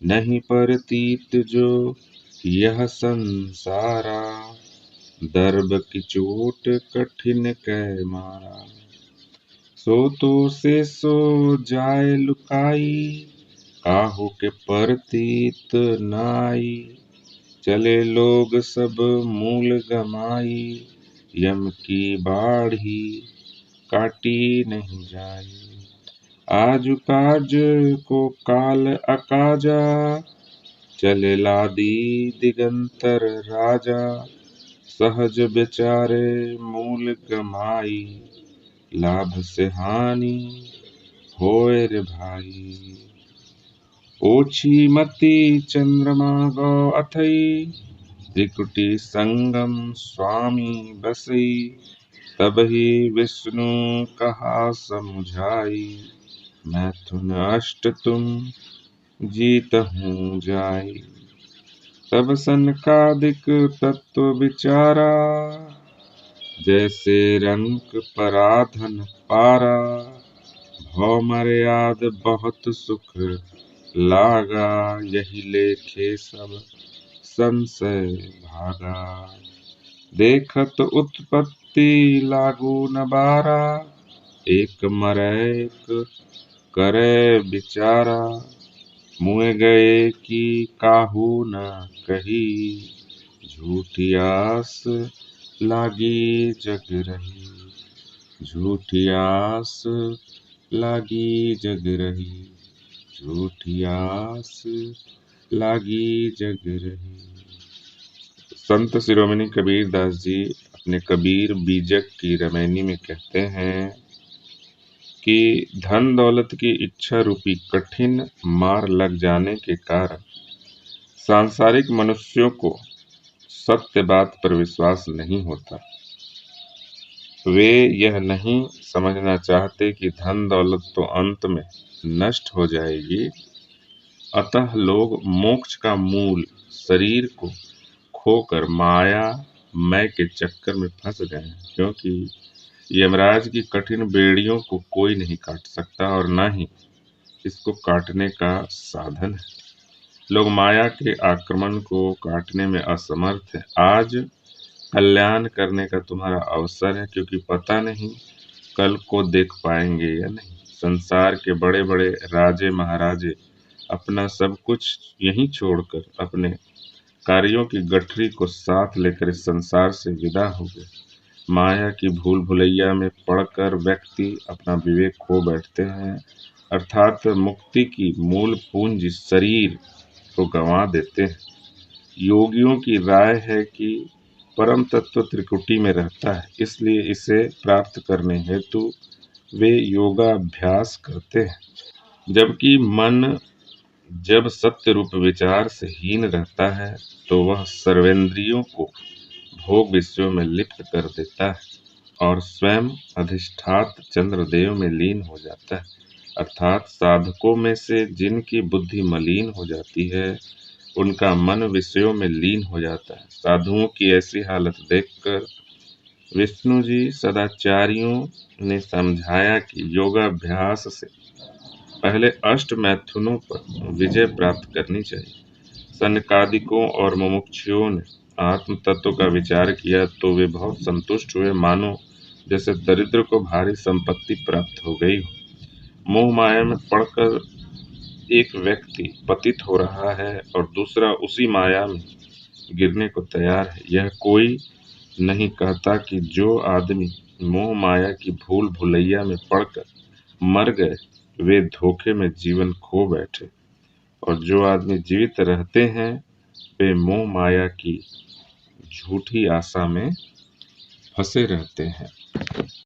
नहीं परतीत जो यह संसारा, दर्ब की चोट कठिन कै मारा। सो तो से सो जाय लुकाई, काहू के परतीत नाई। चले लोग सब मूल गमाई, यम की बाढ़ी काटी नहीं जाई। आजु काज को काल अकाजा, चले लादी दिगंतर राजा। सहज बेचारे मूल गमाई, लाभ से हानि होए रे भाई। ओछी मति चंद्रमा गौ अथई, त्रिकुटी संगम स्वामी बसई। तबहि विष्णु कहा समुझाई, मैथुन अष्ट तुम जीतहूँ जाई। तब सनकादिक तत्व विचारा, जैसे रंक पराधन पारा। भव मर्याद बहुत सुख लागा, यही लेखे सब संशय भागा। देखत उत्पत्ति लागू न बारा, एक मरै एक करे विचारा। मुए गए कि काहू न कही, झूठी आस लागी जग रही। झूठी आस लागी जग रही, झूठी आस लागी जग रही। संत शिरोमणि कबीर दास जी अपने कबीर बीजक की रामायणी में कहते हैं कि धन दौलत की इच्छा रूपी कठिन मार लग जाने के कारण सांसारिक मनुष्यों को सत्य बात पर विश्वास नहीं होता। वे यह नहीं समझना चाहते कि धन दौलत तो अंत में नष्ट हो जाएगी, अतः लोग मोक्ष का मूल शरीर को खोकर माया मैं के चक्कर में फंस गए हैं। क्योंकि यमराज की कठिन बेड़ियों को कोई नहीं काट सकता और न ही इसको काटने का साधन है। लोग माया के आक्रमण को काटने में असमर्थ हैं। आज कल्याण करने का तुम्हारा अवसर है, क्योंकि पता नहीं कल को देख पाएंगे या नहीं। संसार के बड़े बड़े राजे महाराजे अपना सब कुछ यहीं छोड़कर अपने कार्यों की गठरी को साथ लेकर इस संसार से विदा हो गए। माया की भूल भुलैया में पड़कर व्यक्ति अपना विवेक खो बैठते हैं, अर्थात मुक्ति की मूल पूंजी शरीर को गंवा देते हैं। योगियों की राय है कि परम तत्व त्रिकुटी में रहता है, इसलिए इसे प्राप्त करने हेतु वे योगाभ्यास करते हैं। जबकि मन जब सत्य रूप विचार से हीन रहता है, तो वह सर्वेंद्रियों को भोग विषयों में लिप्त कर देता है और स्वयं अधिष्ठात चंद्रदेव में लीन हो जाता है। अर्थात साधकों में से जिनकी बुद्धि मलिन हो जाती है, उनका मन विषयों में लीन हो जाता है। साधुओं की ऐसी हालत देखकर विष्णु जी सदाचार्यों ने समझाया कि योगाभ्यास से पहले अष्ट मैथुनों पर विजय प्राप्त करनी चाहिए। सनकादिकों और मुमुक्षुओं ने आत्म तत्व का विचार किया तो वे बहुत संतुष्ट हुए, मानो जैसे दरिद्र को भारी संपत्ति प्राप्त हो गई हो। मोह माया में पड़कर एक व्यक्ति पतित हो रहा है और दूसरा उसी माया में गिरने को तैयार है। यह कोई नहीं कहता कि जो आदमी मोह माया की भूल भुलैया में पड़कर मर गए, वे धोखे में जीवन खो बैठे, और जो आदमी जीवित रहते हैं, वे मोह माया की झूठी आशा में फंसे रहते हैं।